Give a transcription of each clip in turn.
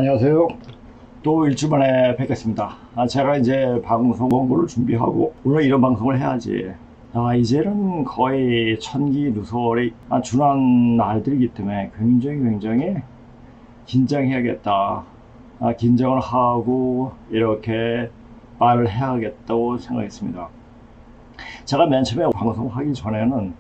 안녕하세요. 또 일주 만에 뵙겠습니다. 제가 이제 방송 원고를 준비하고 오늘 이런 방송을 해야지. 이제는 거의 천기누설에 준한 날들이기 때문에 굉장히 긴장해야겠다. 긴장을 하고 이렇게 말을 해야겠다고 생각했습니다. 제가 맨 처음에 방송하기 전에는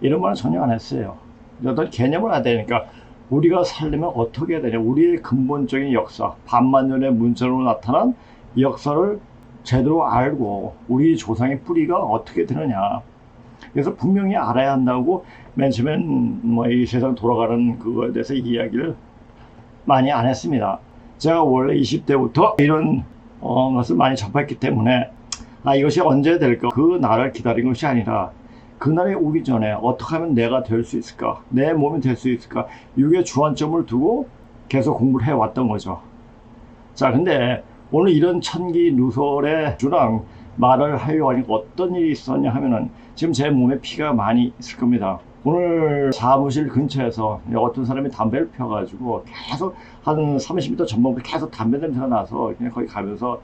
이런 말을 전혀 안 했어요. 어떤 개념을 알아야 되니까 우리가 살려면 어떻게 해야 되냐, 우리의 근본적인 역사, 반만년의 문자로 나타난 역사를 제대로 알고 우리 조상의 뿌리가 어떻게 되느냐, 그래서 분명히 알아야 한다고 맨 처음엔 이 세상 돌아가는 그거에 대해서 이야기를 많이 안 했습니다. 제가 원래 20대부터 이런 것을 많이 접했기 때문에 이것이 언제 될까, 그 날을 기다린 것이 아니라 그날이 오기 전에 어떻게 하면 내가 될 수 있을까, 내 몸이 될 수 있을까, 이게 주안점을 두고 계속 공부를 해왔던 거죠. 자, 근데 오늘 이런 천기누설의 주랑 말을 하려고 하니까 어떤 일이 있었냐 하면은, 지금 제 몸에 피가 많이 있을 겁니다. 오늘 사무실 근처에서 어떤 사람이 담배를 펴가지고 계속 한 30m 전방부터 계속 담배 냄새가 나서 그냥 거기 가면서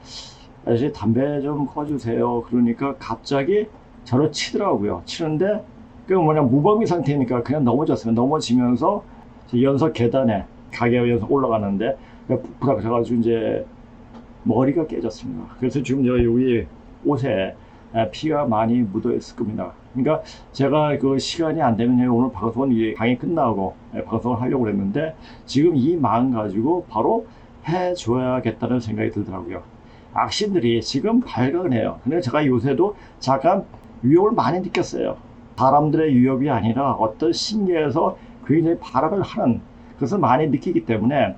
아저씨 담배 좀 꺼주세요. 그러니까 갑자기 저를 치더라고요. 치는데 그 무방비 상태니까 그냥 넘어졌어요. 넘어지면서 연석 계단에, 가게 연석 올라가는데 부닥쳐가지고 이제 머리가 깨졌습니다. 그래서 지금 여기 옷에 피가 많이 묻어 있을 겁니다. 그러니까 제가 그 시간이 안 되면 오늘 방송은 이 강의 끝나고 방송을 하려고 했는데, 지금 이 마음 가지고 바로 해줘야겠다는 생각이 들더라고요. 악신들이 지금 발각을 해요. 근데 제가 요새도 잠깐 위협을 많이 느꼈어요. 사람들의 위협이 아니라 어떤 신계에서 굉장히 발악을 하는 것을 많이 느끼기 때문에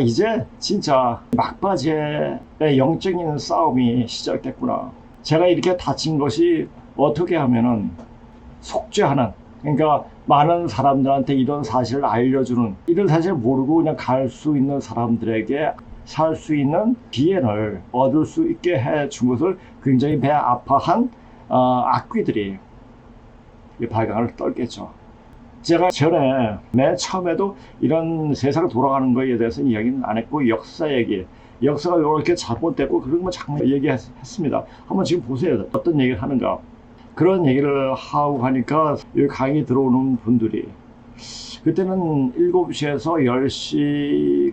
이제 진짜 막바지에 영적인 싸움이 시작됐구나. 제가 이렇게 다친 것이 어떻게 하면은 속죄하는, 그러니까 많은 사람들한테 이런 사실을 알려주는, 이런 사실을 모르고 그냥 갈 수 있는 사람들에게 살 수 있는 기회를 얻을 수 있게 해준 것을 굉장히 배 아파한 악귀들이 발광을 떨겠죠. 제가 전에 맨 처음에도 이런 세상 돌아가는 거에 대해서 이야기는 안 했고, 역사 얘기, 역사가 이렇게 잘못됐고 그런 거 잠깐 얘기했습니다. 한번 지금 보세요. 어떤 얘기를 하는가. 그런 얘기를 하고 하니까 여기 강의 들어오는 분들이 그때는 7시에서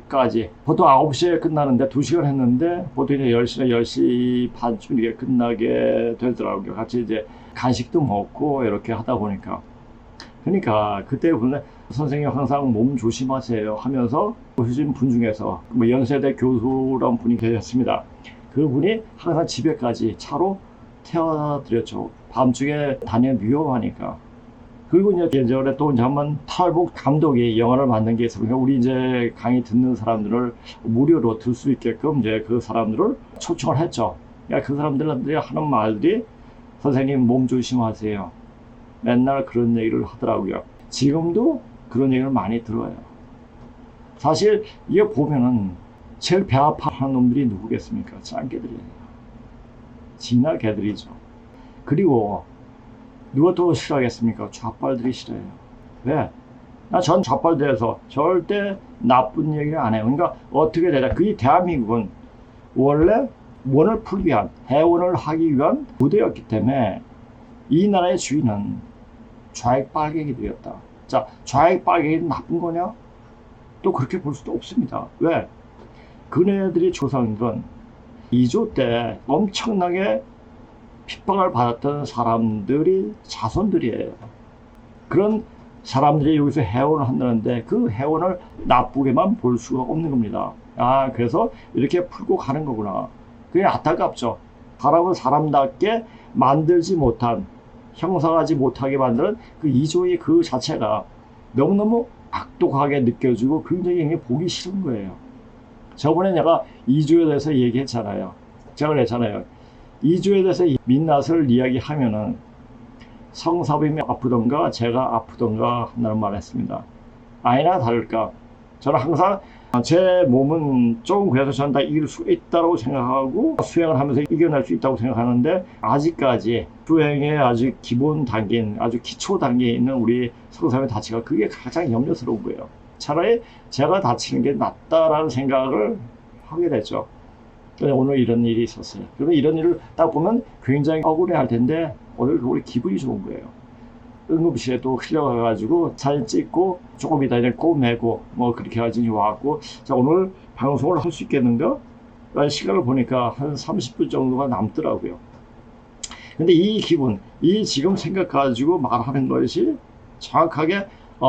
10시까지, 보통 9시에 끝나는데 2시간 했는데 보통 이제 10시나 10시 반쯤 이게 끝나게 되더라고요. 같이 이제 간식도 먹고 이렇게 하다 보니까. 그러니까 그때 보면 선생님 항상 몸 조심하세요 하면서 보신 분 중에서 연세대 교수라는 분이 계셨습니다. 그분이 항상 집에까지 차로 태워드렸죠. 밤중에 다니면 위험하니까. 그리고 이제 예전에 또 한번 탈북 감독이 영화를 만든 게 있어요. 우리 이제 강의 듣는 사람들을 무료로 들 수 있게끔 이제 그 사람들을 초청을 했죠. 그러니까 그 사람들이 하는 말들이 선생님 몸 조심하세요. 맨날 그런 얘기를 하더라고요. 지금도 그런 얘기를 많이 들어요. 사실 이게 보면은 제일 배 아파하는 놈들이 누구겠습니까? 짱개들이에요. 진짜 개들이죠. 그리고 누가 또 싫어하겠습니까? 좌빨들이 싫어해요. 왜? 전 좌빨대에서 절대 나쁜 얘기를 안 해요. 그러니까 어떻게 되냐. 그 대한민국은 원래 원을 풀기 위한, 해원을 하기 위한 부대였기 때문에 이 나라의 주인은 좌익 빨갱이들이었다. 자, 좌익 빨갱이는 나쁜 거냐? 또 그렇게 볼 수도 없습니다. 왜? 그네들이 조상들은 2조 때 엄청나게 핍박을 받았던 사람들이 자손들이에요. 그런 사람들이 여기서 해원을 한다는데 그 해원을 나쁘게만 볼 수가 없는 겁니다. 그래서 이렇게 풀고 가는 거구나. 그게 안타깝죠. 사람을 사람답게 만들지 못한, 형성하지 못하게 만드는 그 이조의 그 자체가 너무너무 악독하게 느껴지고 굉장히 보기 싫은 거예요. 저번에 내가 이조에 대해서 얘기했잖아요. 제가 그랬잖아요. 이조에 대해서 민낯을 이야기하면은 성사범이 아프던가 제가 아프던가 한다는 말을 했습니다. 아니나 다를까, 저는 항상 제 몸은 조금 그래도 저는 다 이길 수 있다고 생각하고 수행을 하면서 이겨낼 수 있다고 생각하는데, 아직까지 수행의 아주 기본 단계인, 아주 기초 단계에 있는 우리 성사범의 가치가 그게 가장 염려스러운 거예요. 차라리 제가 다치는 게 낫다라는 생각을 하게 됐죠. 오늘 이런 일이 있었어요. 그래서 이런 일을 딱 보면 굉장히 억울해할 텐데 오늘 우리 기분이 좋은 거예요. 응급실에 또 흘려가가지고 사진 찍고 조금 이따 이제 꼬매고 뭐 그렇게 해가지고 와갖고 자 오늘 방송을 할 수 있겠는가? 시간을 보니까 한 30분 정도가 남더라고요. 근데 이 기분, 이 지금 생각 가지고 말하는 것이 정확하게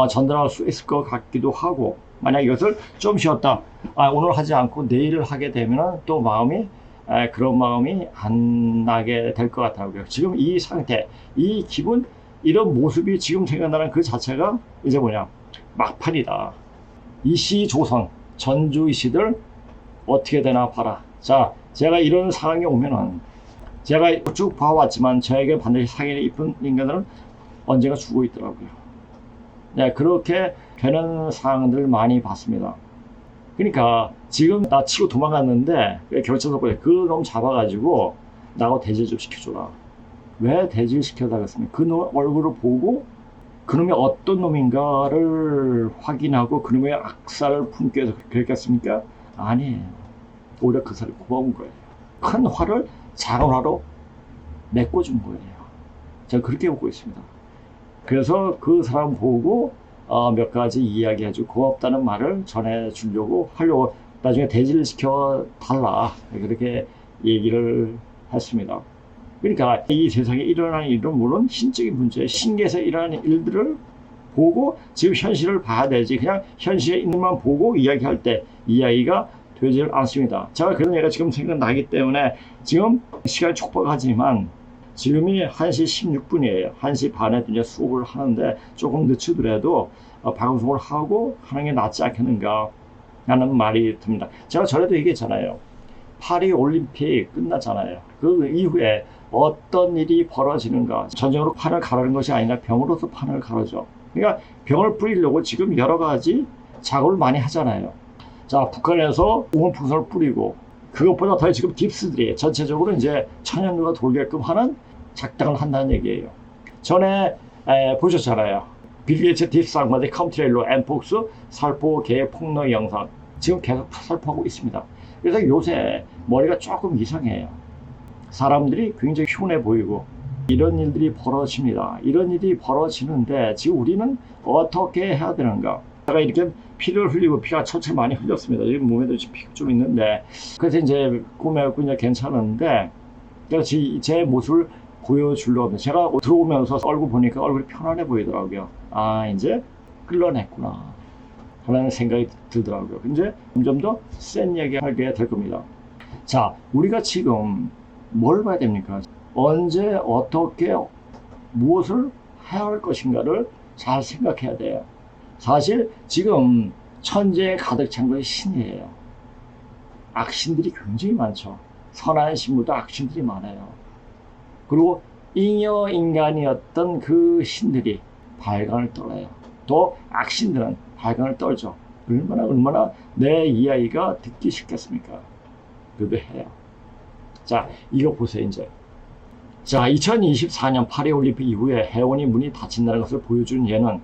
전달할 수 있을 것 같기도 하고, 만약 이것을 좀 쉬었다, 오늘 하지 않고 내일을 하게 되면 또 마음이 그런 마음이 안 나게 될 것 같아요. 지금 이 상태, 이 기분, 이런 모습이 지금 생각나는 그 자체가 이제 뭐냐, 막판이다. 이시 조선 전주 이시들 어떻게 되나 봐라. 자, 제가 이런 상황이 오면은 제가 쭉 봐왔지만 저에게 반드시 상해를 입은 인간들은 언젠가 죽어 있더라고요. 네, 그렇게 되는 상황들을 많이 봤습니다. 그러니까 지금 나 치고 도망갔는데 경찰서 그놈 잡아가지고 나하고 대질 좀 시켜줘라. 왜 대질 시켜달랬습니까? 그놈 얼굴을 보고 그놈이 어떤 놈인가를 확인하고 그놈의 악사를 품기 위해서 그랬겠습니까? 아니에요. 오히려 그 사람이 고마운 거예요. 큰 화를 작은 화로 메꿔준 거예요. 제가 그렇게 보고 있습니다. 그래서 그 사람 보고 몇 가지 이야기해주고 고맙다는 말을 전해주려고 하려고 나중에 대지를 시켜달라 그렇게 얘기를 했습니다. 그러니까 이 세상에 일어나는 일은 물론 신적인 문제, 신계에서 일어나는 일들을 보고 지금 현실을 봐야 되지 그냥 현실에 있는 것만 보고 이야기할 때 이야기가 되지 않습니다. 제가 그런 얘기가 지금 생각나기 때문에 지금 시간이 촉박하지만 지금이 1시 16분이에요. 1시 반에 이제 수업을 하는데 조금 늦추더라도 방송을 하고 하는 게 낫지 않겠는가 하는 말이 듭니다. 제가 전에도 얘기했잖아요. 파리 올림픽 끝났잖아요. 그 이후에 어떤 일이 벌어지는가. 전쟁으로 판을 가르는 것이 아니라 병으로서 판을 가르죠. 그러니까 병을 뿌리려고 지금 여러 가지 작업을 많이 하잖아요. 자, 북한에서 오물풍선을 뿌리고 그것보다 더 지금 딥스들이 전체적으로 이제 천연류가 돌게끔 하는 작당을 한다는 얘기예요. 전에 보셨잖아요. 빌 게이츠 딥스 악마의 컴트레일러 엠폭스 살포 개 폭로 영상 지금 계속 살포하고 있습니다. 그래서 요새 머리가 조금 이상해요. 사람들이 굉장히 흉해 보이고 이런 일들이 벌어집니다. 이런 일이 벌어지는데 지금 우리는 어떻게 해야 되는가? 제가 이렇게 피를 흘리고 피가 철철 많이 흘렸습니다. 지금 몸에도 피가 좀 있는데 그래서 이제 꾸며고 이제 괜찮은데 그래서 제 모습을 보여주려고 합니다. 제가 들어오면서 얼굴 보니까 얼굴이 편안해 보이더라고요. 아, 이제 끌려냈구나 하는 생각이 들더라고요. 이제 점점 더 센 얘기 하게 될 겁니다. 자, 우리가 지금 뭘 봐야 됩니까? 언제 어떻게 무엇을 해야 할 것인가를 잘 생각해야 돼요. 사실 지금 천재에 가득 찬 것이 신이에요. 악신들이 굉장히 많죠. 선한 신보다 악신들이 많아요. 그리고 잉여 인간이었던 그 신들이 발광을 떨어요. 또 악신들은 발광을 떨죠. 얼마나 내 이야기가 듣기 쉽겠습니까? 그래도 해요. 자, 이거 보세요, 이제. 자, 2024년 파리올림픽 이후에 해원이 문이 닫힌다는 것을 보여준 예는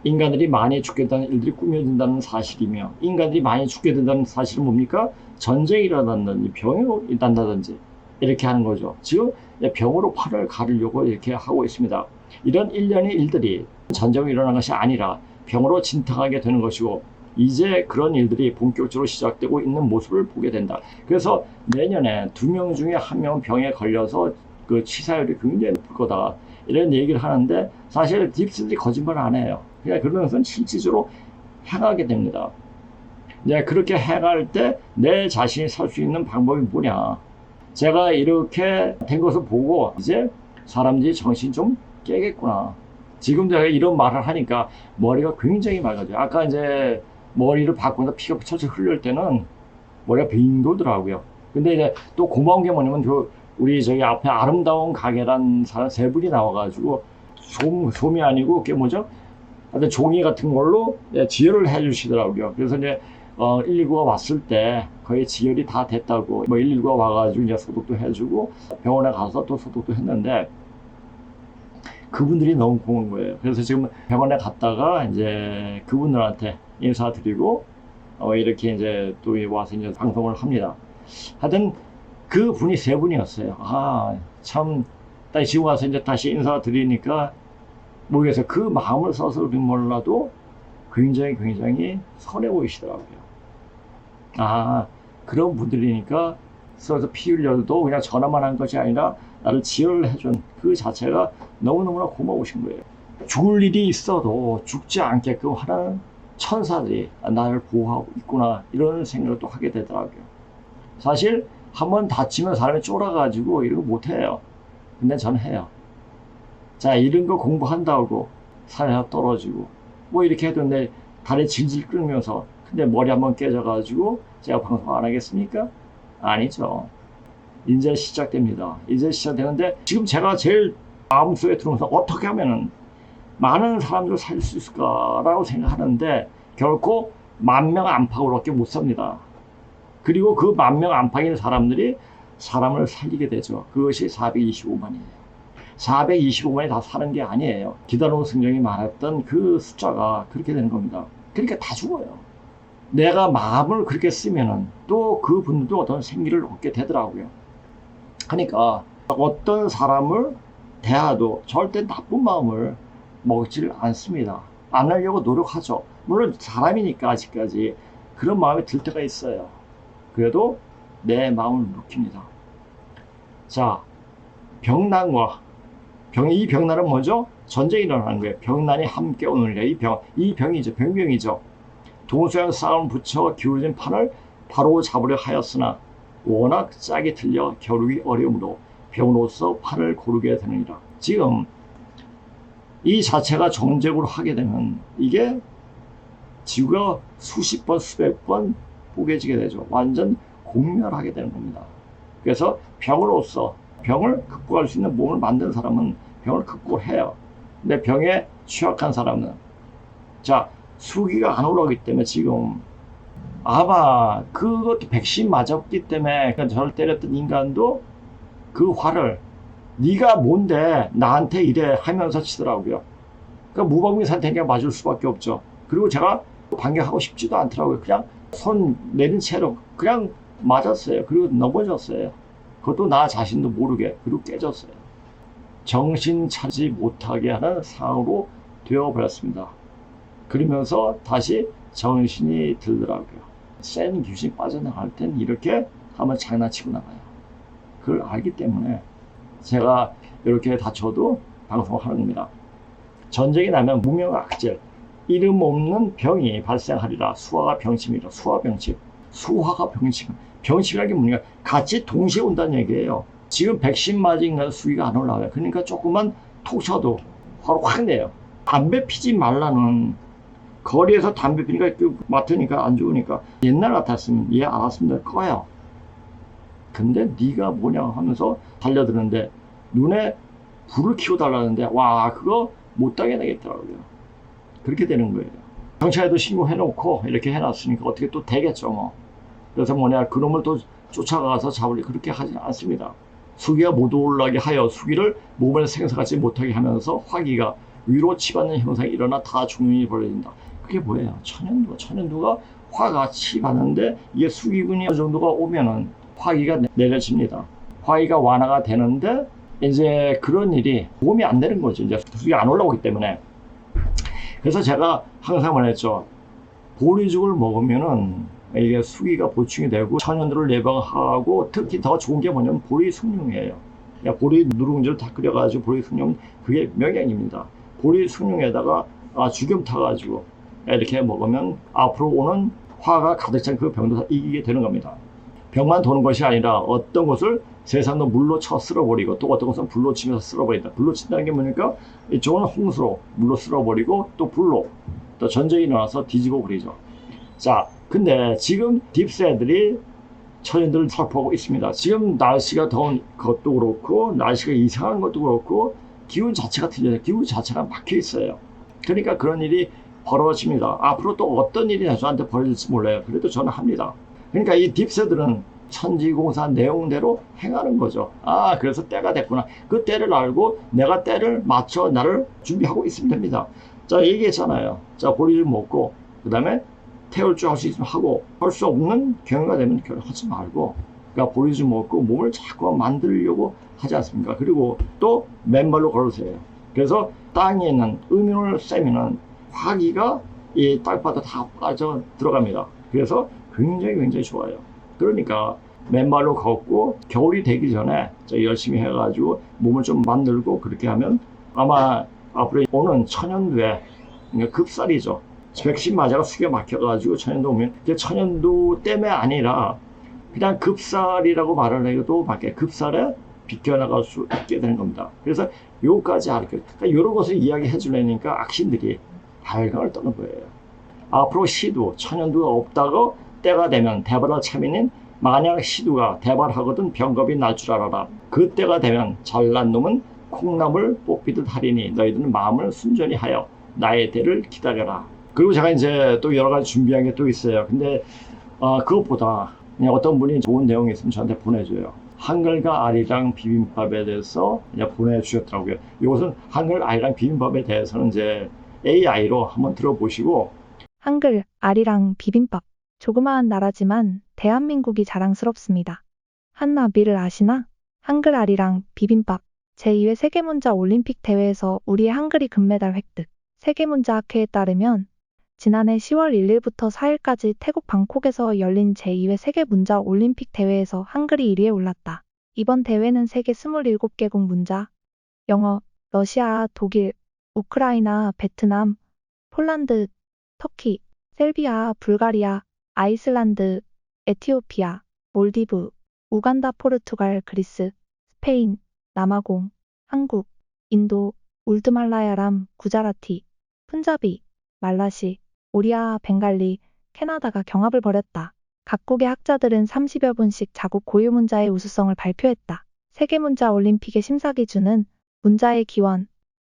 인간들이 많이 죽게 된다는 일들이 꾸며진다는 사실이며, 인간들이 많이 죽게 된다는 사실은 뭡니까? 전쟁이 일어난다든지 병이 일어난다든지 이렇게 하는 거죠. 지금 병으로 판을 가르려고 이렇게 하고 있습니다. 이런 일련의 일들이 전쟁이 일어난 것이 아니라 병으로 진탕하게 되는 것이고, 이제 그런 일들이 본격적으로 시작되고 있는 모습을 보게 된다. 그래서 내년에 2명 중에 1명은 병에 걸려서 그 치사율이 굉장히 높을 거다. 이런 얘기를 하는데 사실 딥스들이 거짓말 안 해요. 그냥 그런 것은 실질적으로 행하게 됩니다. 이제 그렇게 행할 때 내 자신이 살 수 있는 방법이 뭐냐. 제가 이렇게 된 것을 보고 이제 사람들이 정신 좀 깨겠구나. 지금 제가 이런 말을 하니까 머리가 굉장히 맑아져요. 아까 이제 머리를 바꾸면서 피가 철철 흘릴 때는 머리가 빙 돌더라고요. 근데 이제 또 고마운 게 뭐냐면 우리 저기 앞에 아름다운 가게란 사람 3분이 나와가지고 솜이 아니고 그게 뭐죠? 하여튼 종이 같은 걸로 지혈을 해주시더라고요. 그래서 이제 119가 왔을 때 거의 지혈이 다 됐다고 119가 와가지고 이제 소독도 해주고 병원에 가서 또 소독도 했는데 그분들이 너무 고마운 거예요. 그래서 지금 병원에 갔다가 이제 그분들한테 인사드리고 이렇게 이제 또 와서 이제 방송을 합니다. 하여튼 그 분이 세 분이었어요. 참 지금 와서 이제 다시 인사드리니까 모르겠어요. 그 마음을 써서 그런지 몰라도 굉장히 선해 보이시더라고요. 그런 분들이니까 써서 피 흘려도 그냥 전화만 한 것이 아니라 나를 지혈을 해준 그 자체가 너무너무나 고마우신 거예요. 죽을 일이 있어도 죽지 않게끔 하는 천사들이 나를 보호하고 있구나, 이런 생각을 또 하게 되더라고요. 사실 한번 다치면 사람이 쫄아가지고 이런 거 못해요. 근데 저는 해요. 자, 이런 거 공부한다고 산에서 떨어지고 뭐 이렇게 해도 내 다리 질질 끌면서, 근데 머리 한번 깨져가지고 제가 방송 안 하겠습니까? 아니죠. 이제 시작됩니다. 이제 시작되는데 지금 제가 제일 마음속에 들어오면서 어떻게 하면은 많은 사람들을 살릴 수 있을까라고 생각하는데 결코 10,000명 안팎으로밖에 못 삽니다. 그리고 그 10,000명 안팎인 사람들이 사람을 살리게 되죠. 그것이 425만이에요. 425만이 다 사는 게 아니에요. 기다로운 승령이 말했던 그 숫자가 그렇게 되는 겁니다. 그러니까 다 죽어요. 내가 마음을 그렇게 쓰면은 또 그 분들도 어떤 생기를 얻게 되더라고요. 그러니까 어떤 사람을 대하도 절대 나쁜 마음을 먹지를 않습니다. 안 하려고 노력하죠. 물론 사람이니까 아직까지 그런 마음이 들 때가 있어요. 그래도 내 마음을 묵힙니다. 자, 병난과 이 병난은 뭐죠? 전쟁이 일어나는 거예요. 병난이 함께 오느니라. 이 병이죠. 병명이죠. 동서양 싸움 붙여 기울어진 판을 바로 잡으려 하였으나 워낙 짝이 틀려 겨루기 어려우므로 병으로서 판을 고르게 되느니라. 지금 이 자체가 정적으로 하게 되면 이게 지구가 수십 번 수백 번 뽀개지게 되죠. 완전 공멸하게 되는 겁니다. 그래서 병으로서 병을 극복할 수 있는 몸을 만든 사람은 병을 극복을 해요. 근데 병에 취약한 사람은, 자, 수기가 안 올라오기 때문에 지금 아마 그것도 백신 맞았기 때문에 저를 때렸던 인간도 그 화를 네가 뭔데 나한테 이래 하면서 치더라고요. 그러니까 무방비 상태니까 맞을 수밖에 없죠. 그리고 제가 반격하고 싶지도 않더라고요. 그냥 손 내린 채로 그냥 맞았어요. 그리고 넘어졌어요. 그것도 나 자신도 모르게. 그리고 깨졌어요. 정신 차리지 못하게 하는 상황으로 되어버렸습니다. 그러면서 다시 정신이 들더라고요. 센 귀신 빠져나갈 땐 이렇게 한번 장난치고 나가요. 그걸 알기 때문에 제가 이렇게 다쳐도 방송을 하는 겁니다. 전쟁이 나면 무명악질, 이름 없는 병이 발생하리라. 수화가 병침이라. 수화병침. 수화가 병침. 병침이라는 게 뭡니까? 같이 동시에 온다는 얘기예요. 지금 백신 맞은 수위가 안 올라와요. 그러니까 조금만 톡 쳐도 바로 확 내요. 담배 피지 말라는, 거리에서 담배 피니까 맡으니까 안 좋으니까, 옛날 같았으면 얘 알았으면 꺼요. 근데 네가 뭐냐 하면서 달려드는데 눈에 불을 켜달라는데 와, 그거 못 당해 되겠더라고요. 그렇게 되는 거예요. 경찰에도 신고해놓고 이렇게 해놨으니까 어떻게 또 되겠죠 뭐. 그래서 뭐냐, 그놈을 또 쫓아가서 잡으려 그렇게 하지 않습니다. 수기가 못 올라가게 하여 수기를 몸에서 생사하지 못하게 하면서 화기가 위로 치받는 형상이 일어나 다 중년이 벌어진다. 그게 뭐예요? 천연두가 화가 치받는데 이게 수기군이 어느 정도가 오면은 화기가 내려집니다. 화기가 완화가 되는데 이제 그런 일이 도움이 안 되는 거죠. 이제 수기가 안 올라오기 때문에. 그래서 제가 항상 말했죠. 보리죽을 먹으면은 이게 수기가 보충이 되고 천연두를 예방하고, 특히 더 좋은 게 뭐냐면 보리숭늉이에요. 그러니까 보리 누룽지를 다 끓여가지고 보리숭늉, 그게 명약입니다. 보리숭늉에다가 죽염 타가지고 이렇게 먹으면 앞으로 오는 화가 가득 찬 그 병도 다 이기게 되는 겁니다. 병만 도는 것이 아니라 어떤 것을 세상도 물로 쳐 쓸어버리고 또 어떤 것은 불로 치면서 쓸어버린다. 불로 친다는 게 뭐니까 이쪽은 홍수로 물로 쓸어버리고 또 불로 또 전쟁이 일어나서 뒤집어 버리죠. 자, 근데 지금 딥스애들이 천연들을 살포하고 있습니다. 지금 날씨가 더운 것도 그렇고 날씨가 이상한 것도 그렇고 기운 자체가 틀려요. 기운 자체가 막혀 있어요. 그러니까 그런 일이 벌어집니다. 앞으로 또 어떤 일이 저한테 벌어질지 몰라요. 그래도 저는 합니다. 그러니까 이 딥스애들은 천지공사 내용대로 행하는 거죠. 아, 그래서 때가 됐구나. 그 때를 알고 내가 때를 맞춰 나를 준비하고 있으면 됩니다. 자, 얘기했잖아요. 자, 보리 좀 먹고, 그 다음에 태울 줄 할 수 있으면 하고, 할 수 없는 경우가 되면 하지 말고, 그러니까 보리 좀 먹고 몸을 자꾸 만들려고 하지 않습니까? 그리고 또 맨발로 걸으세요. 그래서 땅에 있는 음윤을 쐬면은 화기가 이 땅바닥 다 빠져 들어갑니다. 그래서 굉장히 좋아요. 그러니까 맨발로 걷고 겨울이 되기 전에 열심히 해가지고 몸을 좀 만들고 그렇게 하면 아마 앞으로 오는 천연두에, 그러니까 급살이죠. 백신 맞아가 숙여 막혀가지고 천연두 오면 천연두 때문에 아니라 그냥 급살이라고 말을 해도 밖에 급살에 비껴나갈 수 있게 되는 겁니다. 그래서 요까지 알게, 그러니까 이런 것을 이야기해 주려니까 악신들이 발광을 떠는 거예요. 앞으로 시두, 천연두가 없다고 때가 되면 대발할 참이는 만약 시두가 대발하거든 병겁이 날 줄 알아라. 그 때가 되면 잘난 놈은 콩나물 뽑히듯 하리니 너희들은 마음을 순전히 하여 나의 때를 기다려라. 그리고 제가 이제 또 여러 가지 준비한 게 또 있어요. 근데 그것보다 그냥 어떤 분이 좋은 내용이 있으면 저한테 보내줘요. 한글과 아리랑 비빔밥에 대해서 그냥 보내주셨더라고요. 이것은 한글 아리랑 비빔밥에 대해서는 이제 AI로 한번 들어보시고. 한글, 아리랑, 비빔밥. 조그마한 나라지만 대한민국이 자랑스럽습니다. 한나비를 아시나? 한글, 아리랑, 비빔밥. 제2회 세계문자 올림픽 대회에서 우리의 한글이 금메달 획득. 세계문자학회에 따르면 지난해 10월 1일부터 4일까지 태국 방콕에서 열린 제2회 세계문자 올림픽 대회에서 한글이 1위에 올랐다. 이번 대회는 세계 27개국 문자, 영어, 러시아, 독일, 우크라이나, 베트남, 폴란드, 터키, 셀비아, 불가리아, 아이슬란드, 에티오피아, 몰디브, 우간다, 포르투갈, 그리스, 스페인, 남아공, 한국, 인도, 울드말라야람, 구자라티, 푼자비, 말라시, 오리아, 벵갈리, 캐나다가 경합을 벌였다. 각국의 학자들은 30여 분씩 자국 고유 문자의 우수성을 발표했다. 세계문자 올림픽의 심사 기준은 문자의 기원,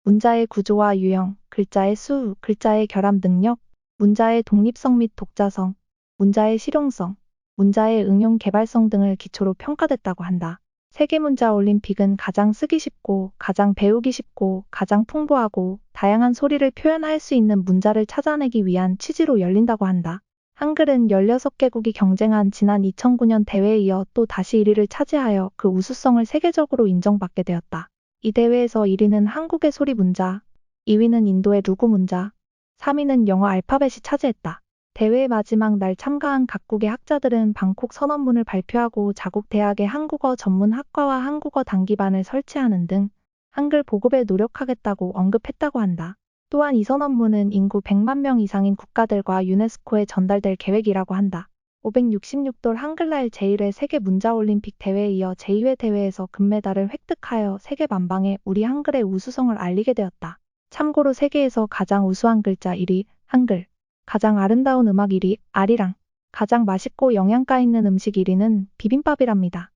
문자의 구조와 유형, 글자의 수, 글자의 결합 능력, 문자의 독립성 및 독자성, 문자의 실용성, 문자의 응용 개발성 등을 기초로 평가됐다고 한다. 세계문자 올림픽은 가장 쓰기 쉽고, 가장 배우기 쉽고, 가장 풍부하고 다양한 소리를 표현할 수 있는 문자를 찾아내기 위한 취지로 열린다고 한다. 한글은 16개국이 경쟁한 지난 2009년 대회에 이어 또 다시 1위를 차지하여 그 우수성을 세계적으로 인정받게 되었다. 이 대회에서 1위는 한국의 소리 문자, 2위는 인도의 루구 문자, 3위는 영어 알파벳이 차지했다. 대회 마지막 날 참가한 각국의 학자들은 방콕 선언문을 발표하고 자국 대학의 한국어 전문 학과와 한국어 단기반을 설치하는 등 한글 보급에 노력하겠다고 언급했다고 한다. 또한 이 선언문은 인구 100만 명 이상인 국가들과 유네스코에 전달될 계획이라고 한다. 566돌 한글날 제1회 세계문자올림픽 대회에 이어 제2회 대회에서 금메달을 획득하여 세계 만방에 우리 한글의 우수성을 알리게 되었다. 참고로 세계에서 가장 우수한 글자 1위, 한글. 가장 아름다운 음악 1위, 아리랑. 가장 맛있고 영양가 있는 음식 1위는 비빔밥이랍니다.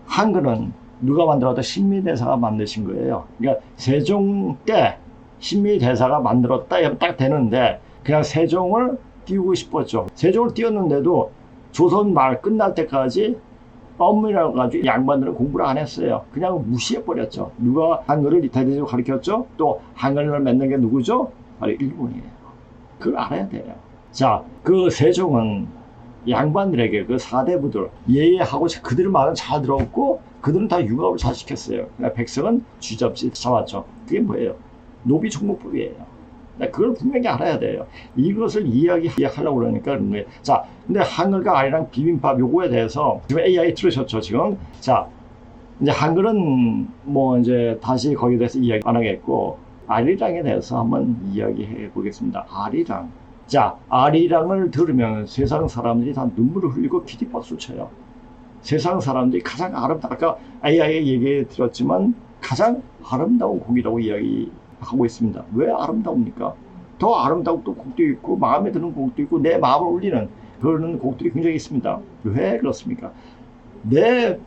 한글은 누가 만들었다? 신미대사가 만드신 거예요. 그러니까 세종 때 신미대사가 만들었다 이러면 딱 되는데 그냥 세종을 띄우고 싶었죠. 세종을 띄웠는데도 조선 말 끝날 때까지 엄밀하고 가지고 양반들은 공부를 안 했어요. 그냥 무시해버렸죠. 누가 한글을 이탈리아로 가르쳤죠? 또 한글을 만든 게 누구죠? 바로 일본이에요. 그걸 알아야 돼요. 자, 그 세종은 양반들에게 그 사대부들 예의하고 그들의 말은 잘 들었고 그들은 다 융합을 잘 시켰어요. 그러니까 백성은 쥐잡지 잡았죠. 그게 뭐예요? 노비종목법이에요. 그걸 분명히 알아야 돼요. 이것을 이야기하려고 그러니까 그런 거예요. 자, 근데 한글과 아리랑 비빔밥 요거에 대해서 지금 AI 들으셨죠, 지금? 자, 이제 한글은 뭐 이제 다시 거기에 대해서 이야기 안 하겠고, 아리랑에 대해서 한번 이야기해 보겠습니다. 아리랑. 자, 아리랑을 들으면 세상 사람들이 다 눈물을 흘리고 기립박수 쳐요. 세상 사람들이 가장 아까 AI에 얘기 들었지만 가장 아름다운 곡이라고 이야기하고 있습니다. 왜 아름다웁니까? 더 아름다운 또 곡도 있고 마음에 드는 곡도 있고 내 마음을 울리는 그런 곡들이 굉장히 있습니다. 왜 그렇습니까? 내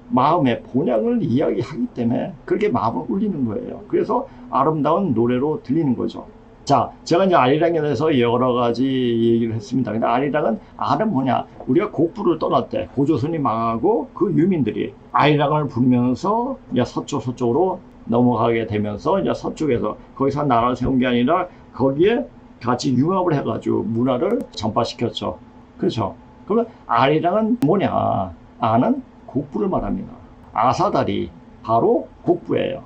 마음의 본향을 이야기하기 때문에 그렇게 마음을 울리는 거예요. 그래서 아름다운 노래로 들리는 거죠. 자, 제가 이제 아리랑에 대해서 여러 가지 얘기를 했습니다. 근데 알은 뭐냐? 우리가 곡부를 떠날 때 고조선이 망하고 그 유민들이 아리랑을 부르면서 이제 서쪽으로 넘어가게 되면서 이제 서쪽에서 거기서 나라를 세운 게 아니라 거기에 같이 융합을 해가지고 문화를 전파시켰죠. 그렇죠? 그러면 아리랑은 뭐냐? 아는 곡부를 말합니다. 아사달이 바로 곡부예요.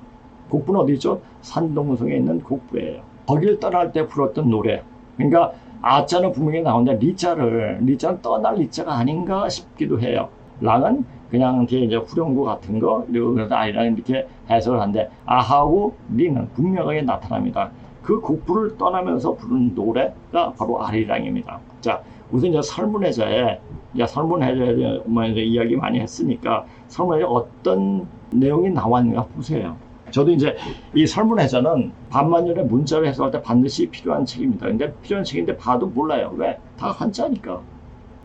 곡부는 어디 있죠? 산동성에 있는 곡부예요. 거기를 떠날 때 불렀던 노래. 그러니까 아자는 분명히 나오는데 리자는 떠날 리자가 아닌가 싶기도 해요. 랑은 그냥 뒤에 이제 후렴구 같은 거, 그리고 그래서 아리랑 이렇게 해석을 하는데 아하고 리는 분명하게 나타납니다. 그 곡부를 떠나면서 부른 노래가 바로 아리랑입니다. 자, 우선 이제 설문해자에 이야기 많이 했으니까 설문해자 어떤 내용이 나왔는가 보세요. 저도 이제 이 설문해자는 반만년에 문자를 해석할 때 반드시 필요한 책입니다. 근데 필요한 책인데 봐도 몰라요. 왜? 다 한자니까.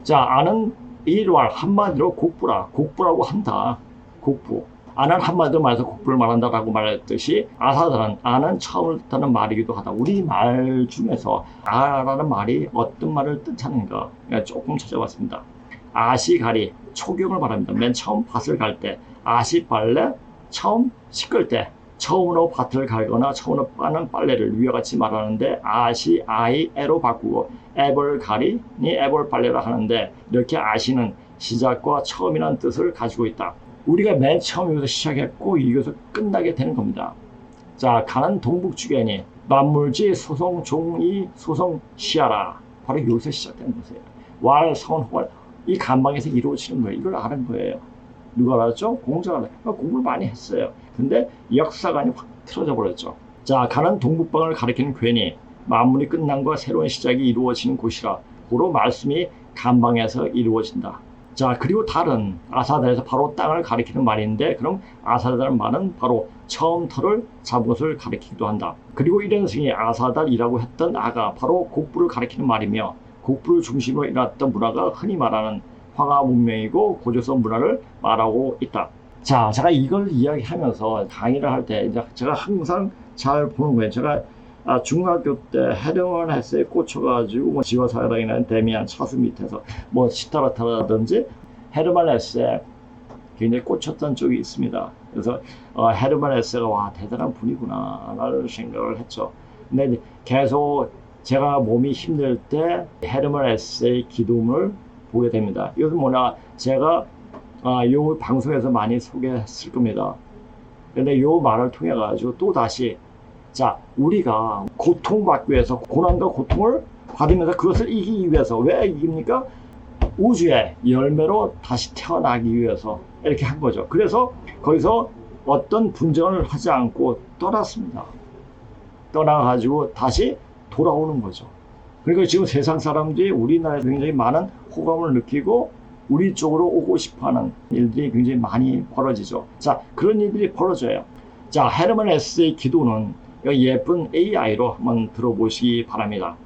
자, 아는 일왈 한마디로 곡부라고 한다. 곡부. 아는 한마디로 말해서 곡부를 말한다라고 말했듯이 아사들은 아는 처음을 뜻하는 말이기도 하다. 우리 말 중에서 아라는 말이 어떤 말을 뜻하는가 조금 찾아봤습니다. 아시가리 초경을 말합니다. 맨 처음 밭을 갈 때 아시빨래 처음 씻을 때 처음으로 밭을 갈거나 처음으로 빠는 빨래를 위와 같이 말하는데 아시 아이 에로 바꾸고 에벌 가리니 에벌 빨래라 하는데 이렇게 아시는 시작과 처음이라는 뜻을 가지고 있다. 우리가 맨 처음 여기서 시작했고 여기서 끝나게 되는 겁니다. 자, 가는 동북주견이 만물지 소송 종이 소송 시하라. 바로 여기서 시작되는 것이에요. 왈, 선, 활. 이 간방에서 이루어지는 거예요. 이걸 아는 거예요. 누가 알았죠? 공자가 알았죠. 공부를 많이 했어요. 근데 역사관이 확 틀어져 버렸죠. 자, 가는 동북방을 가리키는 괜히 만물이 끝난 과 새로운 시작이 이루어지는 곳이라. 고로 말씀이 간방에서 이루어진다. 자, 그리고 다른 아사달에서 바로 땅을 가리키는 말인데 그럼 아사달은 말은 바로 처음터를 잡은 것을 가리키기도 한다. 그리고 일행승이 아사달이라고 했던 아가 바로 곡부를 가리키는 말이며 곡부를 중심으로 일어났던 문화가 흔히 말하는 황하 문명이고 고조선 문화를 말하고 있다. 자, 제가 이걸 이야기하면서 강의를 할 때 제가 항상 잘 보는 거예요. 제가 중학교 때 헤르만 헤세에 꽂혀가지고 지화사랑이나 데미안 차수 밑에서 시타라타라든지 헤르만 헤세 굉장히 꽂혔던 쪽이 있습니다. 그래서 헤르만 헤세가 와 대단한 분이구나 라는 생각을 했죠. 근데 계속 제가 몸이 힘들 때 헤르만 헤세의 기도문을 보게 됩니다. 이것은 뭐냐, 제가 요 방송에서 많이 소개했을 겁니다. 근데 요 말을 통해 가지고 또 다시 자, 우리가 고통받기 위해서 고난과 고통을 받으면서 그것을 이기기 위해서 왜 이깁니까? 우주의 열매로 다시 태어나기 위해서 이렇게 한 거죠. 그래서 거기서 어떤 분쟁을 하지 않고 떠났습니다. 떠나가지고 다시 돌아오는 거죠. 그러니까 지금 세상 사람들이 우리나라에 굉장히 많은 호감을 느끼고 우리 쪽으로 오고 싶어하는 일들이 굉장히 많이 벌어지죠. 자, 그런 일들이 벌어져요. 자, 헤르만 헤세의 기도는 예쁜 AI로 한번 들어보시기 바랍니다.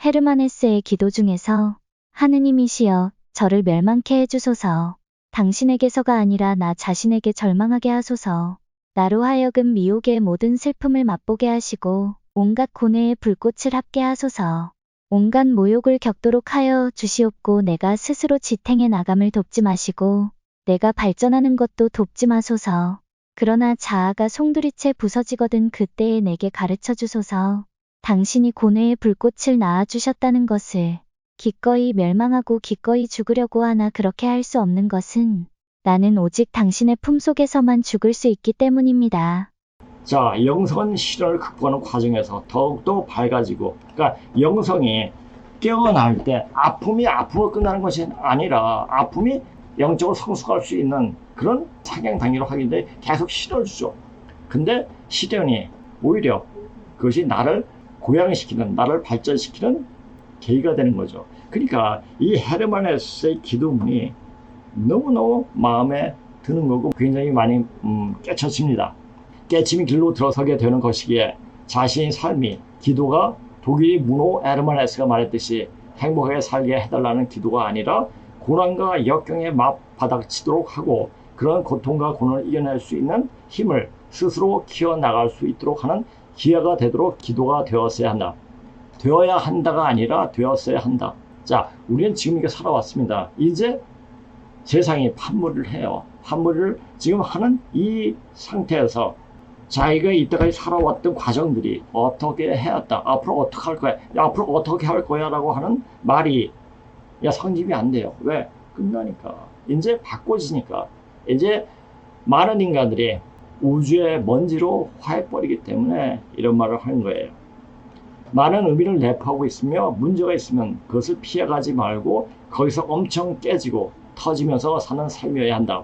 헤르만 헤세의 기도 중에서 하느님이시여 저를 멸망케 해주소서. 당신에게서가 아니라 나 자신에게 절망하게 하소서. 나로 하여금 미혹의 모든 슬픔을 맛보게 하시고 온갖 고뇌의 불꽃을 합게 하소서. 온갖 모욕을 겪도록 하여 주시옵고 내가 스스로 지탱해 나감을 돕지 마시고 내가 발전하는 것도 돕지 마소서. 그러나 자아가 송두리째 부서지거든 그때에 내게 가르쳐 주소서. 당신이 고뇌의 불꽃을 낳아주셨다는 것을 기꺼이 멸망하고 기꺼이 죽으려고 하나 그렇게 할 수 없는 것은 나는 오직 당신의 품속에서만 죽을 수 있기 때문입니다. 자, 영성은 시련을 극복하는 과정에서 더욱더 밝아지고, 그러니까 영성이 깨어날 때 아픔으로 끝나는 것이 아니라 아픔이 영적으로 성숙할 수 있는 그런 상향 단계로 하기 때문에 계속 시련을 주죠. 근데 시련이 오히려 그것이 나를 고양시키는, 나를 발전시키는 계기가 되는 거죠. 그러니까 이 헤르만 헤세의 기도문이 너무너무 마음에 드는 거고 굉장히 많이 깨쳐집니다. 깨침의 길로 들어서게 되는 것이기에 자신의 삶이 기도가 독일의 문호 헤르만 헤세가 말했듯이 행복하게 살게 해달라는 기도가 아니라 고난과 역경에 맞바닥치도록 하고 그런 고통과 고난을 이겨낼 수 있는 힘을 스스로 키워나갈 수 있도록 하는 기회가 되도록 기도가 되었어야 한다. 되어야 한다가 아니라 되었어야 한다. 자, 우리는 지금 이렇게 살아왔습니다. 이제 세상이 판물을 해요. 판물을 지금 하는 이 상태에서 자기가 이때까지 살아왔던 과정들이 어떻게 해왔다. 앞으로 어떻게 할 거야. 야, 앞으로 어떻게 할 거야 라고 하는 말이 성립이 안 돼요. 왜? 끝나니까. 이제 바꿔지니까. 이제 많은 인간들이 우주의 먼지로 화해버리기 때문에 이런 말을 하는 거예요. 많은 의미를 내포하고 있으며 문제가 있으면 그것을 피해가지 말고 거기서 엄청 깨지고 터지면서 사는 삶이어야 한다.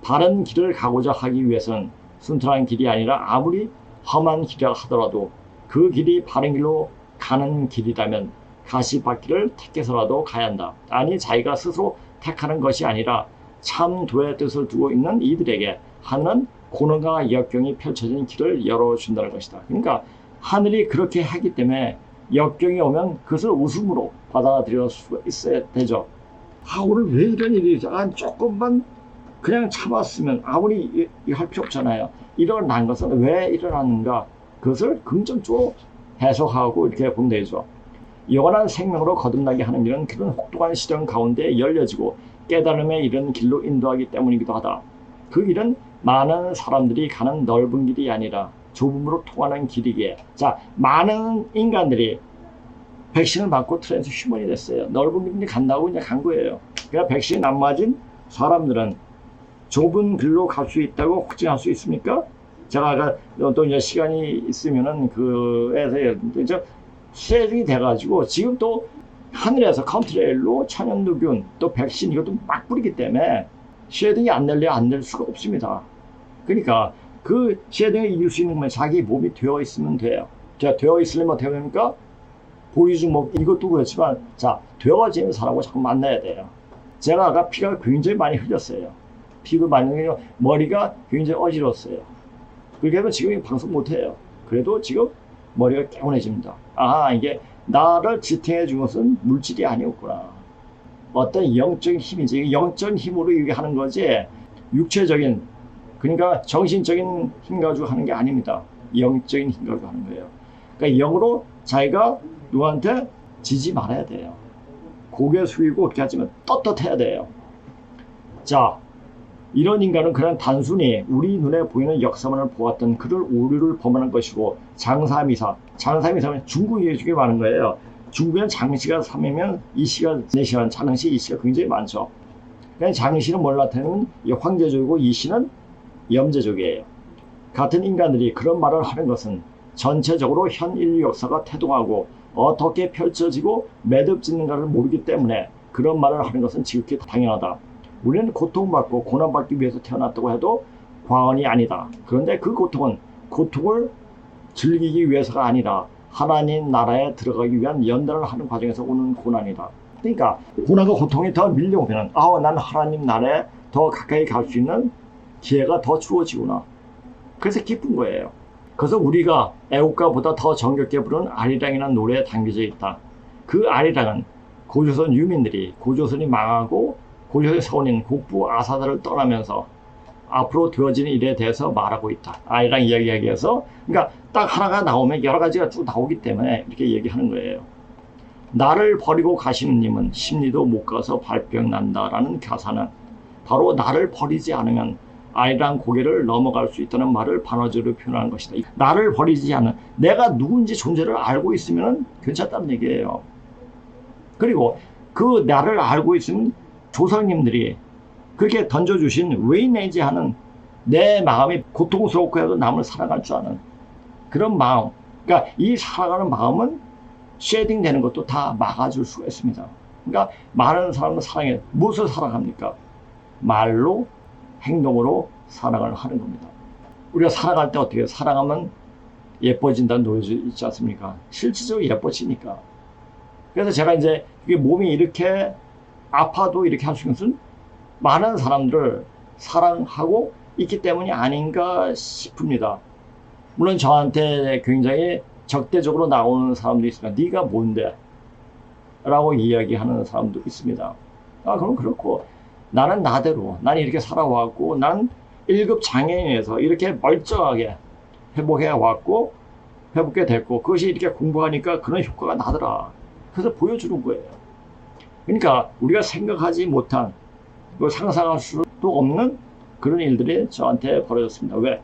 바른 길을 가고자 하기 위해서는 순탄한 길이 아니라 아무리 험한 길이라 하더라도 그 길이 바른 길로 가는 길이라면 가시밭길을 택해서라도 가야 한다. 아니 자기가 스스로 택하는 것이 아니라 참 도의 뜻을 두고 있는 이들에게 하는 고난과 역경이 펼쳐진 길을 열어준다는 것이다. 그러니까 하늘이 그렇게 하기 때문에 역경이 오면 그것을 웃음으로 받아들일 수가 있어야 되죠. 오늘 왜 이런 일이 조금만 그냥 참았으면 아무리 할 필요 없잖아요. 일어난 것은 왜 일어났는가 그것을 긍정적으로 해석하고 이렇게 보면 되죠. 영원한 생명으로 거듭나게 하는 일은 그런 혹독한 시련 가운데 열려지고 깨달음의 이런 길로 인도하기 때문이기도 하다. 그 길은 많은 사람들이 가는 넓은 길이 아니라 좁음으로 통하는 길이기에 자 많은 인간들이 백신을 맞고 트랜스 휴먼이 됐어요. 넓은 길이 간다고 그냥 간 거예요. 그러니까 백신 안 맞은 사람들은 좁은 길로 갈 수 있다고 확증할 수 있습니까? 제가 아까 또 이제 시간이 있으면은 그에서 이제 쉐딩이 돼가지고 지금 또 하늘에서 컨트레일로 천연두균 또 백신 이것도 막 뿌리기 때문에 쉐딩이 안 될래야 안 될 수가 없습니다. 그러니까 그 쉐딩을 이길 수 있는 건 자기 몸이 되어 있으면 돼요. 자, 되어 있으려면 어떻게 됩니까? 보리주먹 이것도 그렇지만 자 되어지는 사람하고 자꾸 만나야 돼요. 제가 아까 피가 굉장히 많이 흘렸어요. 피가 많이 흘려 머리가 굉장히 어지러웠어요. 그렇게 하면 지금 방송 못해요. 그래도 지금 머리가 개운해집니다. 이게 나를 지탱해 준 것은 물질이 아니었구나. 어떤 영적인 힘이지. 영적인 힘으로 이게 하는 거지. 육체적인 그러니까 정신적인 힘 가지고 하는 게 아닙니다. 영적인 힘 가지고 하는 거예요. 그러니까 영으로 자기가 누구한테 지지 말아야 돼요. 고개 숙이고 그렇게 하지만 떳떳해야 돼요. 자, 이런 인간은 그냥 단순히 우리 눈에 보이는 역사만을 보았던 그를 오류를 범하는 것이고 장사미사는 중국 얘기 많은 거예요. 중국에는 장시가 3이면 이시가 4시간, 장시, 이시가 굉장히 많죠. 그냥 장시는 뭘 나타내면 황제족이고 이시는 염제족이에요. 같은 인간들이 그런 말을 하는 것은 전체적으로 현 인류 역사가 태동하고 어떻게 펼쳐지고 매듭짓는가를 모르기 때문에 그런 말을 하는 것은 지극히 당연하다. 우리는 고통받고 고난받기 위해서 태어났다고 해도 과언이 아니다. 그런데 그 고통은 고통을 즐기기 위해서가 아니라 하나님 나라에 들어가기 위한 연단을 하는 과정에서 오는 고난이다. 그러니까 고난과 고통이 더 밀려오면 난 하나님 나라에 더 가까이 갈 수 있는 기회가 더 주어지구나. 그래서 기쁜 거예요. 그래서 우리가 애국가보다 더 정겹게 부르는 아리랑이라는 노래에 담겨져 있다. 그 아리랑은 고조선 유민들이 고조선이 망하고 고조선의 서원인 국부 아사다를 떠나면서 앞으로 되어지는 일에 대해서 말하고 있다. 아리랑 이야기에서 그러니까 딱 하나가 나오면 여러 가지가 쭉 나오기 때문에 이렇게 얘기하는 거예요. 나를 버리고 가시는 님은 심리도 못 가서 발병 난다라는 가사는 바로 나를 버리지 않으면 아리랑 고개를 넘어갈 수 있다는 말을 반어조로 표현하는 것이다. 나를 버리지 않은 내가 누군지 존재를 알고 있으면 괜찮다는 얘기예요. 그리고 그 나를 알고 있으면 조상님들이 그렇게 던져주신 웨이네이지 하는 내 마음이 고통스럽고 해도 남을 사랑할 줄 아는 그런 마음. 그러니까 이 살아가는 마음은 쉐딩 되는 것도 다 막아줄 수가 있습니다. 그러니까 많은 사람은 사랑해. 무엇을 사랑합니까? 말로 행동으로 사랑을 하는 겁니다. 우리가 살아갈 때 어떻게 해요? 사랑하면 예뻐진다는 노래 있지 않습니까? 실질적으로 예뻐지니까. 그래서 제가 이제 이게 몸이 이렇게 아파도 이렇게 할 수 있는 것은 많은 사람들을 사랑하고 있기 때문이 아닌가 싶습니다. 물론 저한테 굉장히 적대적으로 나오는 사람도 있습니다. 네가 뭔데? 라고 이야기하는 사람도 있습니다. 그럼 그렇고 나는 나대로 난 이렇게 살아왔고 난 1급 장애인에서 이렇게 멀쩡하게 회복해 왔고 해보게 됐고 그것이 이렇게 공부하니까 그런 효과가 나더라. 그래서 보여주는 거예요. 그러니까 우리가 생각하지 못한 상상할 수도 없는 그런 일들이 저한테 벌어졌습니다. 왜?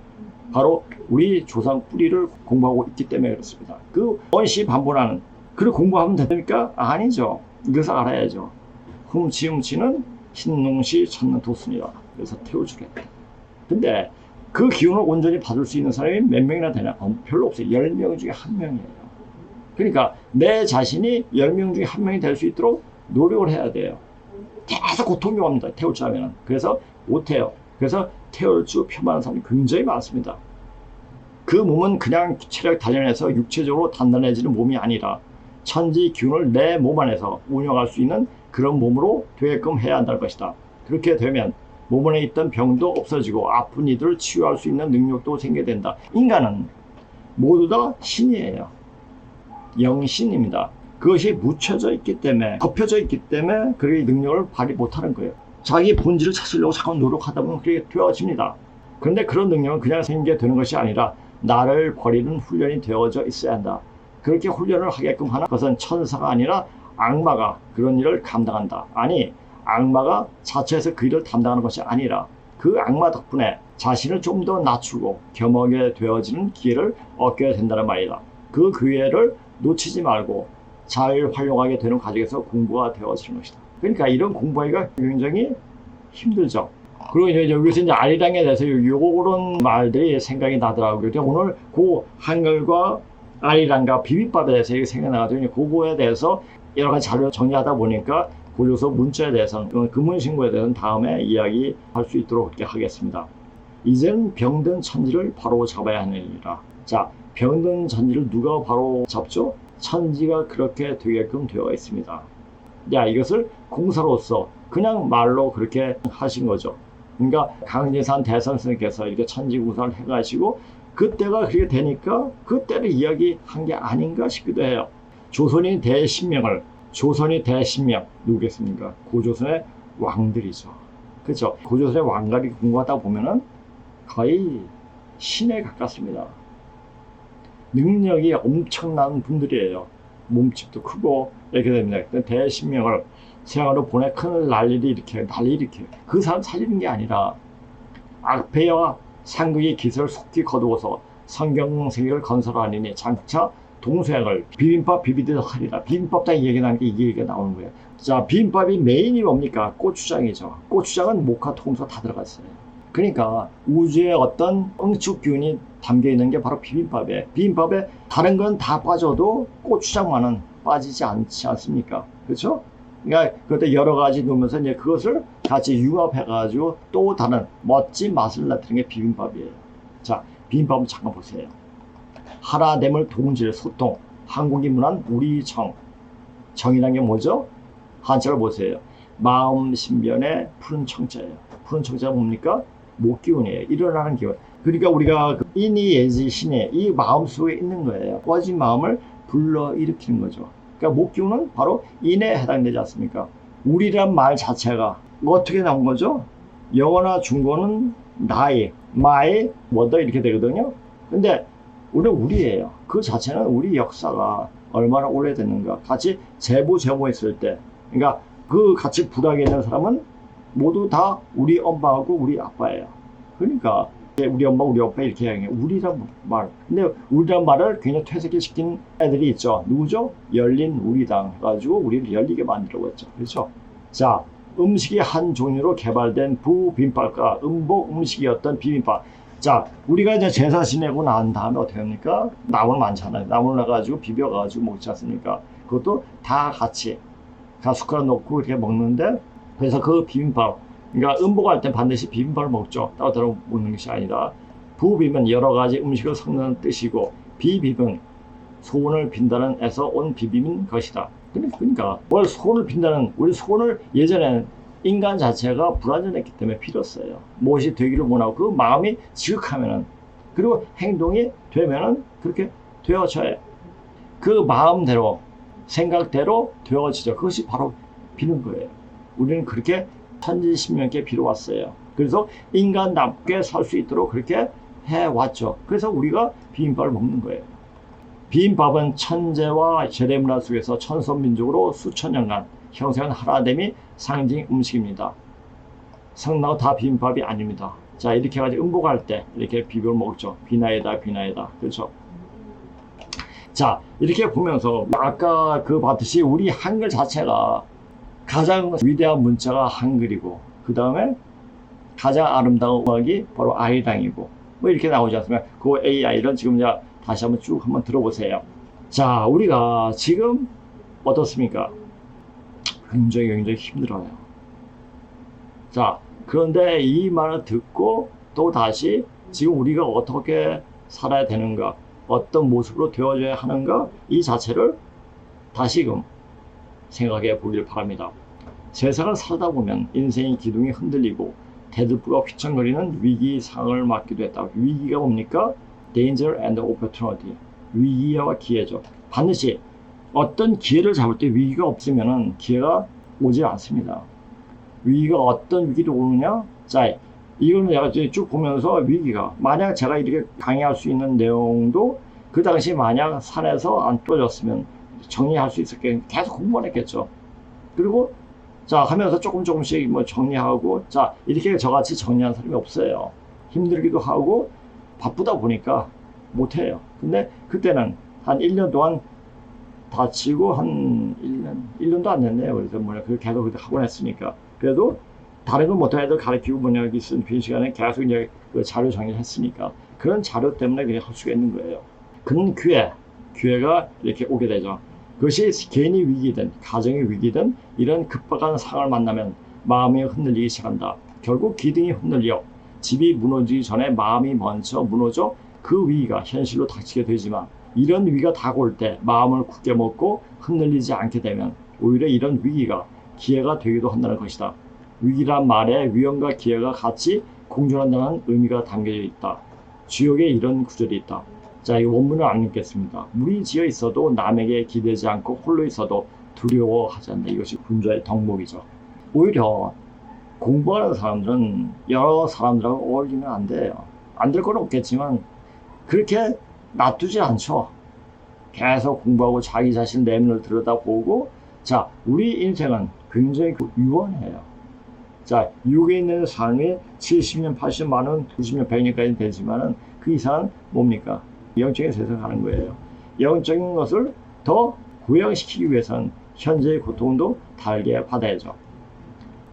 바로 우리 조상 뿌리를 공부하고 있기 때문에 그렇습니다. 그 원시 반복하는 그걸 공부하면 됩니까? 아니죠. 이것을 알아야죠. 훔치는 흰농시 찾는 도순이라. 그래서 태워주겠다. 근데 그 기운을 온전히 받을 수 있는 사람이 몇 명이나 되냐? 별로 없어요. 10명 중에 1명이에요. 그러니까 내 자신이 10명 중에 1명이 될 수 있도록 노력을 해야 돼요. 계속 고통이 옵니다. 태울줄 하면은. 그래서 못해요. 그래서 태울줄 표만한 사람이 굉장히 많습니다. 그 몸은 그냥 체력 단련해서 육체적으로 단단해지는 몸이 아니라 천지 기운을 내 몸 안에서 운영할 수 있는 그런 몸으로 되게끔 해야 한다는 것이다. 그렇게 되면 몸 안에 있던 병도 없어지고 아픈 이들을 치유할 수 있는 능력도 생기게 된다. 인간은 모두 다 신이에요. 영신입니다. 그것이 묻혀져 있기 때문에, 덮여져 있기 때문에 그의 능력을 발휘 못하는 거예요. 자기 본질을 찾으려고 자꾸 노력하다 보면 그게 되어집니다. 그런데 그런 능력은 그냥 생기게 되는 것이 아니라 나를 버리는 훈련이 되어져 있어야 한다. 그렇게 훈련을 하게끔 하는 것은 천사가 아니라 악마가 그런 일을 감당한다. 아니, 악마가 자체에서 그 일을 담당하는 것이 아니라 그 악마 덕분에 자신을 좀 더 낮추고 겸하게 되어지는 기회를 얻게 된다는 말이다. 그 기회를 놓치지 말고 잘 활용하게 되는 과정에서 공부가 되어지는 것이다. 그러니까 이런 공부하기가 굉장히 힘들죠. 그리고 이제 여기서 이제 아리랑에 대해서 요런 말들이 생각이 나더라고요. 오늘 그 한글과 아리랑과 비빔밥에 대해서 생각나가지고 그거에 대해서 여러 가지 자료 정리하다 보니까 고조서 문자에 대해서는 금문신고에 대해서는 다음에 이야기할 수 있도록 그렇게 하겠습니다. 이제는 병든 천지를 바로 잡아야 하느니라. 자, 병든 천지를 누가 바로 잡죠? 천지가 그렇게 되게끔 되어 있습니다. 야, 이것을 공사로서 그냥 말로 그렇게 하신 거죠. 그러니까 강제산 대선생님께서 이렇게 천지공사를 해가지고 그때가 그렇게 되니까 그때를 이야기한 게 아닌가 싶기도 해요. 조선이 대신명을, 조선이 대신명 누구겠습니까? 고조선의 왕들이죠. 그렇죠? 고조선의 왕가리 공부하다 보면은 거의 신에 가깝습니다. 능력이 엄청난 분들이에요. 몸집도 크고 이렇게 됩니다. 대신명을 세상으로 보내 큰 난리를 일으켜요. 그 사람 살리는 게 아니라 악패와 상극의 기세를 속히 거두어서 성경세계를 건설하니니 장차 동서양을 비빔밥 비비듯 하리라. 비빔밥 다 얘기 나는 게 이게 얘기가 나오는 거예요. 자, 비빔밥이 메인이 뭡니까? 고추장이죠. 고추장은 목화 통서 다 들어갔어요. 그러니까 우주의 어떤 응축 기운이 담겨 있는 게 바로 비빔밥이에요. 비빔밥에 다른 건 다 빠져도 고추장만은 빠지지 않지 않습니까? 그렇죠? 그러니까 그것도 여러 가지 넣으면서 이제 그것을 같이 융합해가지고 또 다른 멋진 맛을 나타내는 게 비빔밥이에요. 자, 비빔밥은 잠깐 보세요. 하라 뇌물 동질 소통 한국이 문한 우리 정이라는 게 뭐죠? 한자를 보세요. 마음 신변의 푸른 청자예요. 푸른 청자가 뭡니까? 목기운이에요. 일어나는 기운. 그러니까 우리가 인이 예지 신의 이 마음 속에 있는 거예요. 꺼진 마음을 불러 일으키는 거죠. 그러니까 목기운은 바로 인에 해당되지 않습니까? 우리란 말 자체가 어떻게 나온 거죠? 영어나 중국어는 나이, 마이, 뭐더 이렇게 되거든요. 근데 우리예요. 그 자체는 우리 역사가 얼마나 오래됐는가. 같이 제모했을 때, 그러니까 그 같이 부락에 있는 사람은 모두 다 우리 엄마하고 우리 아빠예요. 그러니까 우리 엄마, 우리 아빠 이렇게 이야기해요. 우리란 말. 근데 우리란 말을 굉장히 퇴색시킨 애들이 있죠. 누구죠? 열린 우리당 해가지고 우리를 열리게 만들려고 했죠. 그렇죠? 자, 음식이 한 종류로 개발된 부빔밥과 음복 음식이었던 비빔밥. 자, 우리가 이제 제사 지내고 난 다음에 어떻게 합니까? 나물 많잖아요. 나물 넣어가지고 비벼가지고 먹지 않습니까? 그것도 다 같이 숟가락 넣고 이렇게 먹는데, 그래서 그 비빔밥, 그러니까 음복할 때 반드시 비빔밥을 먹죠. 따로 먹는 것이 아니라, 부비면 여러 가지 음식을 섞는 뜻이고, 비빔은 소원을 빈다는 에서 온 비빔인 것이다. 그러니까 뭘 소원을 빈다는, 우리 소원을 예전에는 인간 자체가 불완전했기 때문에 빌었어요. 무엇이 되기를 원하고 그 마음이 지극하면은, 그리고 행동이 되면은 그렇게 되어져요. 그 마음대로 생각대로 되어지죠. 그것이 바로 비는 거예요. 우리는 그렇게 천지신명께 빌어왔어요. 그래서 인간답게 살 수 있도록 그렇게 해왔죠. 그래서 우리가 비빔밥을 먹는 거예요. 비빔밥은 천재와 제대 문화 속에서 천선민족으로 수천 년간 형성한 하나됨이 상징 음식입니다. 성나고 다 비빔밥이 아닙니다. 자, 이렇게 해가지고 음복할 때 이렇게 비벼 먹죠. 비나이다, 비나이다. 그렇죠? 자, 이렇게 보면서 아까 그 봤듯이 우리 한글 자체가 가장 위대한 문자가 한글이고, 그 다음에 가장 아름다운 음악이 바로 아리랑이고, 뭐 이렇게 나오지 않습니까? 그 AI를 지금 이제 다시 한번 쭉 한번 들어보세요. 자, 우리가 지금 어떻습니까? 굉장히 힘들어요. 자, 그런데 이 말을 듣고 또 다시 지금 우리가 어떻게 살아야 되는가, 어떤 모습으로 되어져야 하는가, 이 자체를 다시금 생각해 보길 바랍니다. 세상을 살다 보면 인생의 기둥이 흔들리고 대들보가 휘청거리는 위기 상황을 맞기도 했다. 위기가 뭡니까? Danger and opportunity. 위기와 기회죠. 반드시 어떤 기회를 잡을 때 위기가 없으면 기회가 오지 않습니다. 위기가 어떤 위기로 오느냐? 자, 이거는 내가 쭉 보면서 위기가, 만약 제가 이렇게 강의할 수 있는 내용도 그 당시 만약 산에서 안 떨어졌으면 정리할 수 있었겠, 계속 공부만 했겠죠. 그리고 자, 하면서 조금씩 뭐 정리하고, 자, 이렇게 저같이 정리한 사람이 없어요. 힘들기도 하고 바쁘다 보니까 못해요. 근데 그때는 한 1년 동안 다치고 한 1년도 안 됐네요. 그래서 뭐냐, 그 계속 학원 했으니까. 그래도 다른 건 못한 애들 가르치고 뭐냐, 여기 쓴 빈 시간에 계속 이제 그 자료 정리를 했으니까 그런 자료 때문에 그냥 할 수가 있는 거예요. 그런 기회가 이렇게 오게 되죠. 그것이 개인의 위기든 가정의 위기든 이런 급박한 상황을 만나면 마음이 흔들리기 시작한다. 결국 기둥이 흔들려 집이 무너지기 전에 마음이 먼저 무너져 그 위기가 현실로 닥치게 되지만, 이런 위기가 다가올 때 마음을 굳게 먹고 흔들리지 않게 되면 오히려 이런 위기가 기회가 되기도 한다는 것이다. 위기란 말에 위험과 기회가 같이 공존한다는 의미가 담겨져 있다. 주역에 이런 구절이 있다. 자, 이 원문을 안 읽겠습니다. 물이 지어 있어도 남에게 기대지 않고 홀로 있어도 두려워하지 않는다. 이것이 군자의 덕목이죠. 오히려 공부하는 사람들은 여러 사람들하고 어울리면 안 돼요. 안 될 건 없겠지만 그렇게 놔두지 않죠. 계속 공부하고 자기 자신 내면을 들여다보고, 자, 우리 인생은 굉장히 유한해요. 자, 육에 있는 삶이 70년, 80년, 많은 90년, 100년까지 되지만은 그 이상은 뭡니까? 영적인 세상을 하는 거예요. 영적인 것을 더 구형시키기 위해서는 현재의 고통도 달게 받아야죠.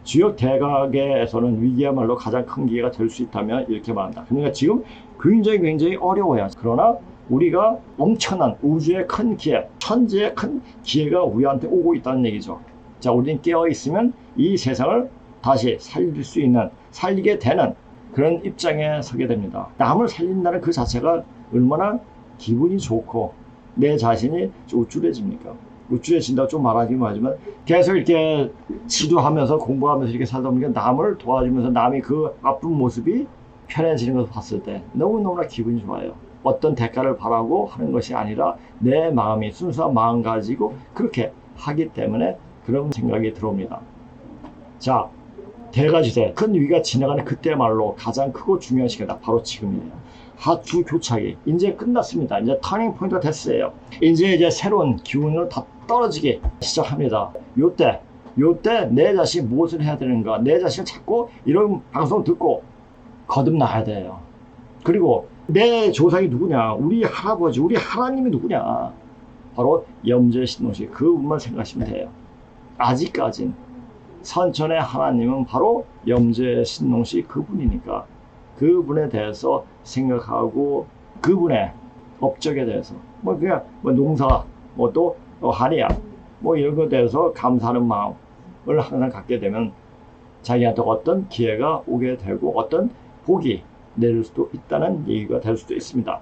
주역 대각에서는 위기야말로 가장 큰 기회가 될 수 있다면 이렇게 말한다. 그러니까 지금 굉장히 어려워요. 그러나 우리가 엄청난 우주의 큰 기회, 천재의 큰 기회가 우리한테 오고 있다는 얘기죠. 자, 우리는 깨어 있으면 이 세상을 다시 살릴 수 있는, 살리게 되는 그런 입장에 서게 됩니다. 남을 살린다는 그 자체가 얼마나 기분이 좋고 내 자신이 우쭐해집니까? 우쭐해진다고 좀 말하기만 하지만 계속 이렇게 지도하면서 공부하면서 이렇게 살다 보니까 남을 도와주면서 남이 그 아픈 모습이 편해지는 것을 봤을 때 너무너무나 기분이 좋아요. 어떤 대가를 바라고 하는 것이 아니라 내 마음이 순수한 마음 가지고 그렇게 하기 때문에 그런 생각이 들어옵니다. 자, 대가지대, 큰 위기가 지나가는 그때말로 가장 크고 중요한 시기다. 바로 지금이에요. 하주 교착이 이제 끝났습니다. 이제 터닝 포인트가 됐어요. 이제 새로운 기운으로 다 떨어지기 시작합니다. 요때 내 자신이 무엇을 해야 되는가, 내 자신을 찾고 이런 방송 듣고 거듭나야 돼요. 그리고 내 조상이 누구냐, 우리 할아버지, 우리 하나님이 누구냐, 바로 염제 신동시, 그분만 생각하시면 돼요. 아직까진 선천의 하나님은 바로 염제 신동시 그분이니까 그분에 대해서 생각하고 그분의 업적에 대해서 뭐 그냥 뭐 농사, 뭐 또 한의학, 뭐 이런 것에 대해서 감사하는 마음을 항상 갖게 되면 자기한테 어떤 기회가 오게 되고 어떤 복이 내릴 수도 있다는 얘기가 될 수도 있습니다.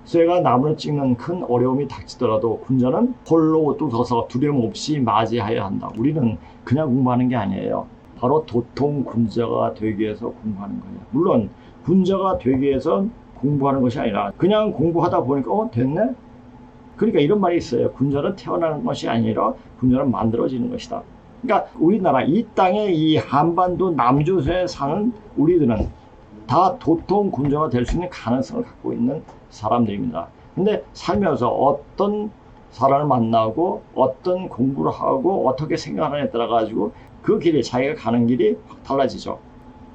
쇠가 나무를 찍는 큰 어려움이 닥치더라도 군자는 홀로 뚫어서 두려움 없이 맞이해야 한다. 우리는 그냥 공부하는 게 아니에요. 바로 도통 군자가 되기 위해서 공부하는 거예요. 물론 군자가 되기 위해서 공부하는 것이 아니라 그냥 공부하다 보니까 됐네? 그러니까 이런 말이 있어요. 군자는 태어나는 것이 아니라 군자는 만들어지는 것이다. 그러니까 우리나라 이 땅에 이 한반도 남조선에 사는 우리들은 다 도통 군자가 될 수 있는 가능성을 갖고 있는 사람들입니다. 근데 살면서 어떤 사람을 만나고 어떤 공부를 하고 어떻게 생각하느냐에 따라 가지고 그 길이 자기가 가는 길이 확 달라지죠.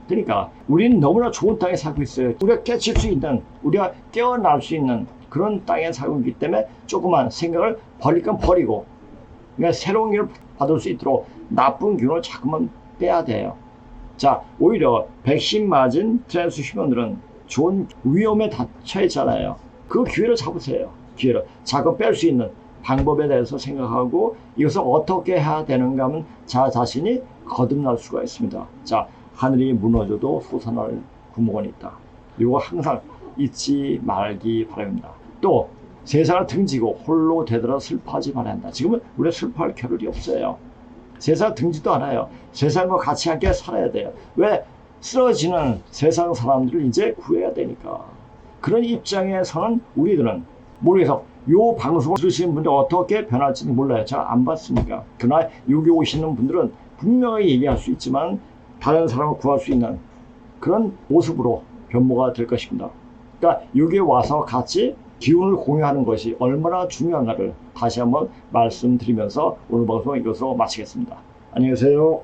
그러니까 우리는 너무나 좋은 땅에 살고 있어요. 우리가 깨칠 수 있는, 우리가 깨어날 수 있는 그런 땅에 살고 있기 때문에 조그만 생각을 버릴 건 버리고, 그러니까 새로운 길을 받을 수 있도록 나쁜 균을 자꾸만 빼야 돼요. 자, 오히려 백신 맞은 트랜스 휴먼들은 좋은 위험에 닥쳐 있잖아요. 그 기회를 잡으세요. 기회를 자꾸 뺄 수 있는 방법에 대해서 생각하고 이것을 어떻게 해야 되는가 하면 자 자신이 거듭날 수가 있습니다. 자, 하늘이 무너져도 솟아날 구멍은 있다. 이거 항상 잊지 말기 바랍니다. 또 세상을 등지고 홀로 되돌아 슬퍼하지 말아야 한다. 지금은 우리가 슬퍼할 겨를이 없어요. 세상 등지도 않아요. 세상과 같이 함께 살아야 돼요. 왜? 쓰러지는 세상 사람들을 이제 구해야 되니까. 그런 입장에서는 우리들은 모르겠어. 요 방송을 들으시는 분들 어떻게 변할지는 몰라요. 제가 안 봤으니까. 그러나 여기 오시는 분들은 분명히 얘기할 수 있지만 다른 사람을 구할 수 있는 그런 모습으로 변모가 될 것입니다. 그러니까 여기 와서 같이 기운을 공유하는 것이 얼마나 중요한가를 다시 한번 말씀드리면서 오늘 방송 이것으로 마치겠습니다. 안녕히 계세요.